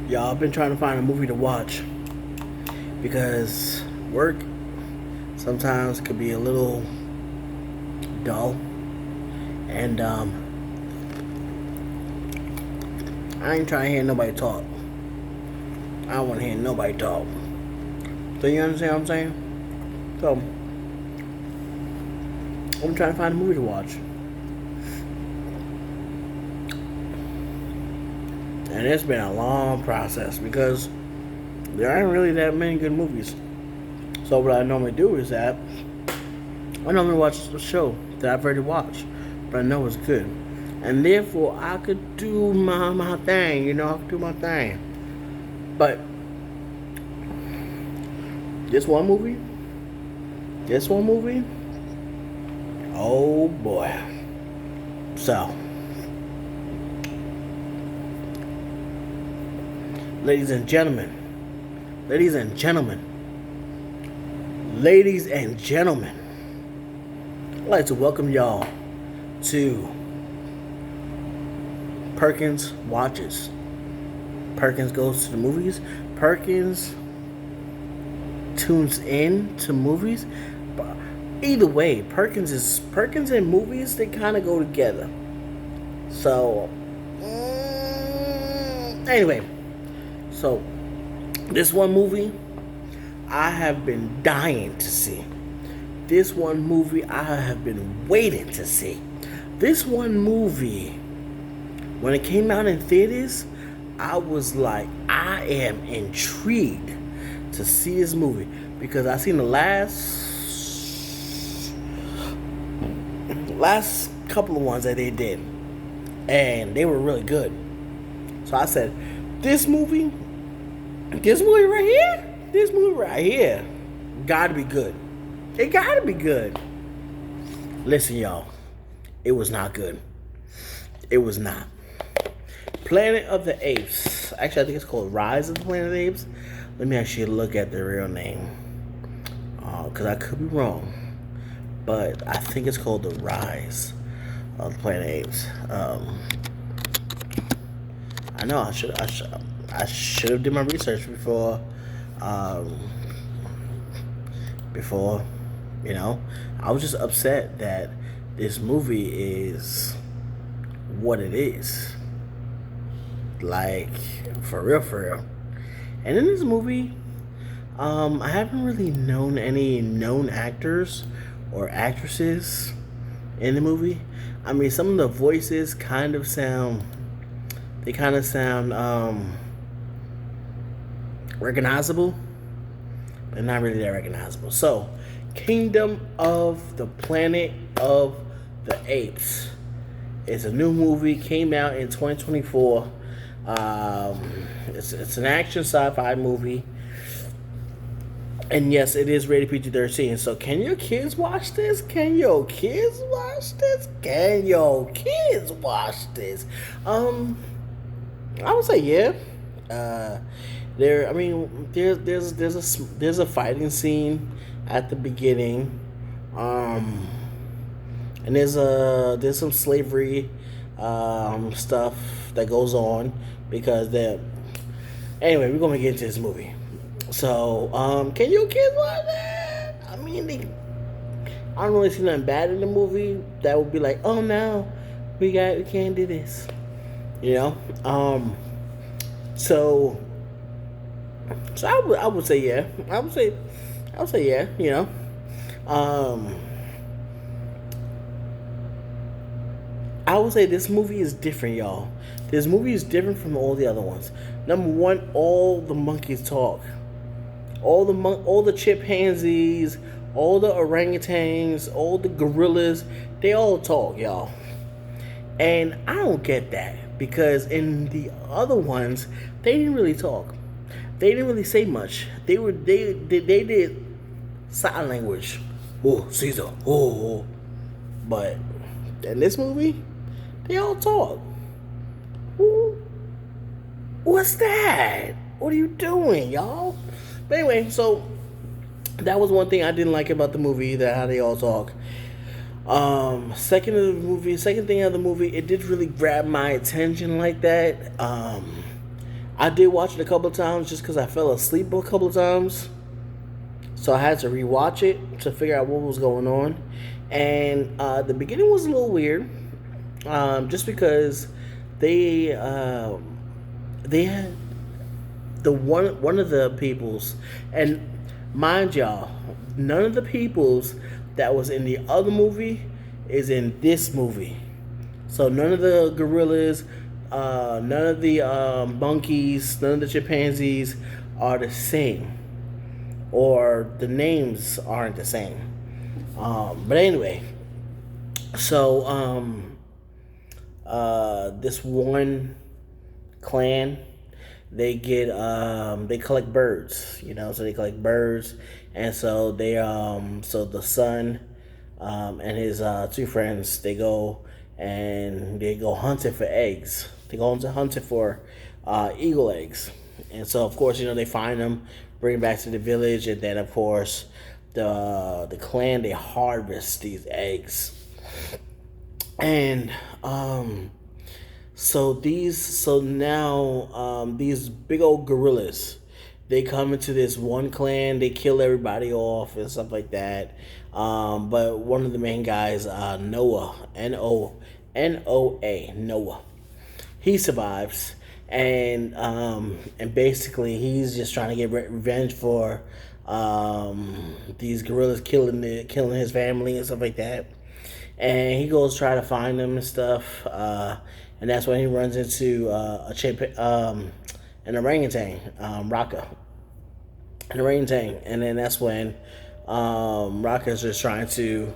Y'all, I've been trying to find a movie to watch because work sometimes could be a little dull, and I ain't trying to hear nobody talk. I don't want to hear nobody talk. So you understand what I'm saying? So I'm trying to find a movie to watch, and it's been a long process because there aren't really that many good movies. So what I normally do is that I normally watch a show that I've already watched, but I know it's good, and therefore I could do my thing. You know, I could do my thing. But this one movie, oh boy. So, ladies and gentlemen, ladies and gentlemen, ladies and gentlemen, I'd like to welcome y'all to Perkins Watches. Perkins goes to the movies. Perkins tunes in to movies. But either way, Perkins and movies, they kind of go together. So anyway, so this one movie I have been dying to see. This one movie I have been waiting to see. This one movie, when it came out in theaters, I was like, I am intrigued to see this movie because I seen the last couple of ones that they did, and they were really good. So I said, this movie right here, gotta be good. It gotta be good. Listen, y'all, it was not good. It was not. Planet of the Apes. Actually, I think it's called Rise of the Planet of the Apes. Let me actually look at the real name, because I could be wrong, but I think it's called the Rise of the Planet of the Apes. I know I should have did my research before, you know. I was just upset that this movie is what it is. Like, for real. And in this movie, I haven't really known any known actors or actresses in the movie. I mean, some of the voices kind of sound recognizable, but not really that recognizable. So, Kingdom of the Planet of the Apes. It's a new movie, came out in 2024. It's an action sci-fi movie, and yes, it is rated PG-13. So, can your kids watch this? I would say yeah. There's a fighting scene at the beginning, and there's some slavery stuff that goes on because they're. Anyway, we're gonna get into this movie. So, can your kids watch that? I mean, I don't really see nothing bad in the movie that would be like, oh no, we can't do this, you know. So I would say yeah. I would say yeah. You know. I would say this movie is different, y'all. This movie is different from all the other ones. Number one, all the monkeys talk. All the chimpanzees, all the orangutans, all the gorillas, they all talk, y'all. And I don't get that because in the other ones, they didn't really talk. They didn't really say much. They did sign language. Oh, Caesar. Oh. But in this movie, they all talk. Ooh, what's that? What are you doing, y'all? But anyway, so that was one thing I didn't like about the movie, that how they all talk. Second thing of the movie, it did really grab my attention like that. I did watch it a couple of times just because I fell asleep a couple of times. So I had to rewatch it to figure out what was going on. And the beginning was a little weird, just because they they had the one of the peoples, and mind y'all, none of the peoples that was in the other movie is in this movie. So none of the gorillas, none of the monkeys, none of the chimpanzees are the same, or the names aren't the same. But anyway, so this one clan, they collect birds, so they collect birds, and so so the son and his two friends, they go hunting for eggs. They go hunting for eagle eggs, and so of course they find them, bring them back to the village, and then of course the clan, they harvest these eggs, and so now these big old gorillas, they come into this one clan, they kill everybody off and stuff like that. But one of the main guys, Noah, Noa, Noah, he survives, and basically he's just trying to get revenge for these gorillas killing his family and stuff like that. And he goes try to find them and stuff, and that's when he runs into an orangutan, Raka, an orangutan, and then that's when Raka's just trying to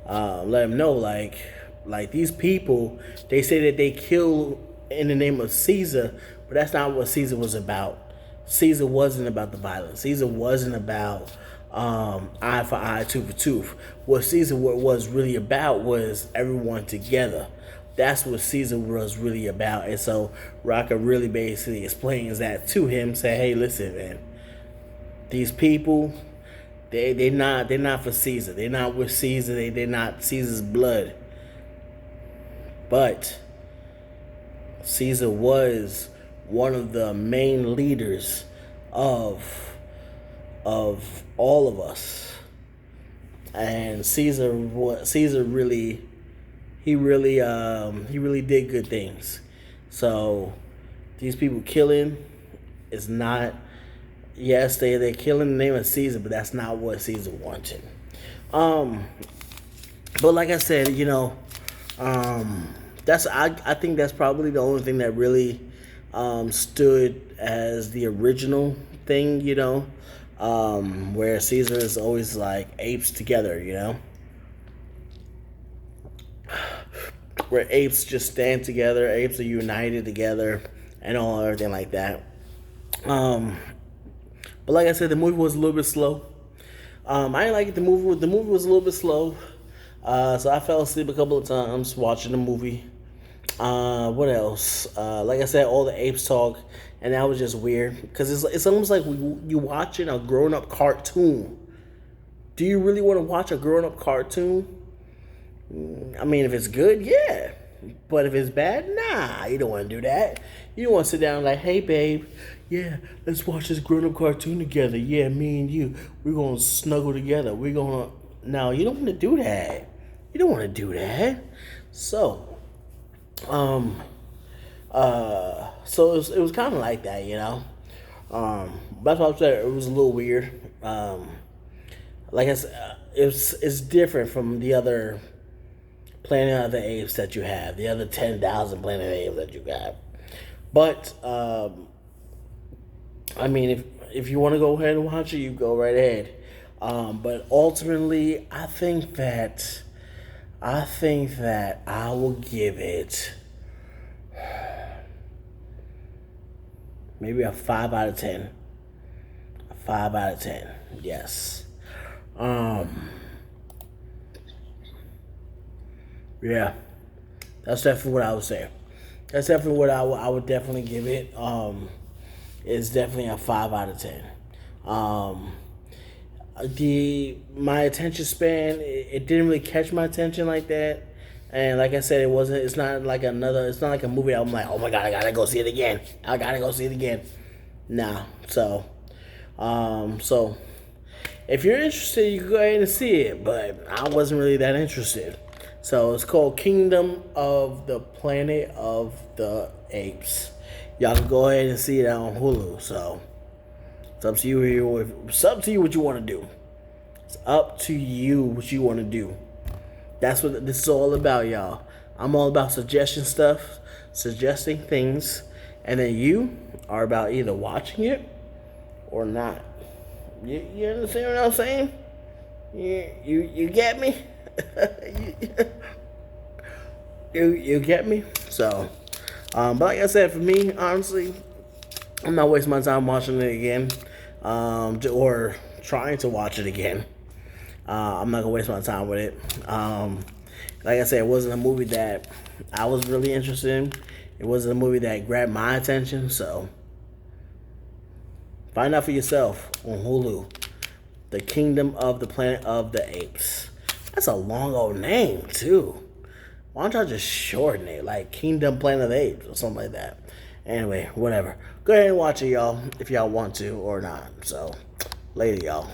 let him know, like these people, they say that they kill in the name of Caesar, but that's not what Caesar was about. Caesar wasn't about the violence. Caesar wasn't about eye for eye, tooth for tooth. What Caesar was really about was everyone together. That's what Caesar was really about. And so Raka really basically explains that to him, say, hey, listen, man, these people, they're not for Caesar. They're not with Caesar. They're not Caesar's blood. But Caesar was one of the main leaders of all of us, and Caesar really did good things. So these people killing is not, yes, they're killing in the name of Caesar, but that's not what Caesar wanted. But like I said, I think that's probably the only thing that really stood as the original thing, where Caesar is always like apes together, where apes just stand together, apes are united together, and everything like that. But like I said, the movie was a little bit slow. I didn't like it. The movie was a little bit slow, so I fell asleep a couple of times watching the movie. What else? Like I said, all the apes talk, and that was just weird because it's almost like you watching a grown up cartoon. Do you really want to watch a grown up cartoon? I mean, if it's good, yeah, but if it's bad, nah, you don't want to do that. You don't want to sit down like, hey, babe, yeah, let's watch this grown up cartoon together. Yeah, me and you, we're gonna snuggle together. No, you don't want to do that. You don't want to do that. So. So it was kind of like that, that's why I said it was a little weird. Like I said, it's different from the other Planet of the Apes that you have, the other 10,000 Planet of the Apes that you got. But I mean, if you want to go ahead and watch it, you go right ahead. But ultimately, I think that I will give it maybe a 5 out of 10. A 5 out of 10. Yes. Yeah. That's definitely what I would say. That's definitely what I would definitely give it. It's definitely a 5 out of 10. My attention span, it didn't really catch my attention like that. And like I said, it wasn't. It's not like another. It's not like a movie that I'm like, oh my god, I gotta go see it again. I gotta go see it again. Nah. So if you're interested, you can go ahead and see it. But I wasn't really that interested. So it's called Kingdom of the Planet of the Apes. Y'all can go ahead and see it on Hulu. So it's up to you. It's up to you what you want to do. It's up to you what you want to do. That's what this is all about, y'all. I'm all about suggesting stuff, suggesting things, and then you are about either watching it or not. You understand what I'm saying? You get me? you get me? So, but like I said, for me, honestly, I'm not wasting my time watching it again, or trying to watch it again. I'm not gonna waste my time with it. Like I said, it wasn't a movie that I was really interested in. It wasn't a movie that grabbed my attention. So find out for yourself on Hulu. The Kingdom of the Planet of the Apes. That's a long old name too. Why don't y'all just shorten it, like Kingdom Planet of the Apes or something like that? Anyway, whatever. Go ahead and watch it, y'all, if y'all want to or not. So later, y'all.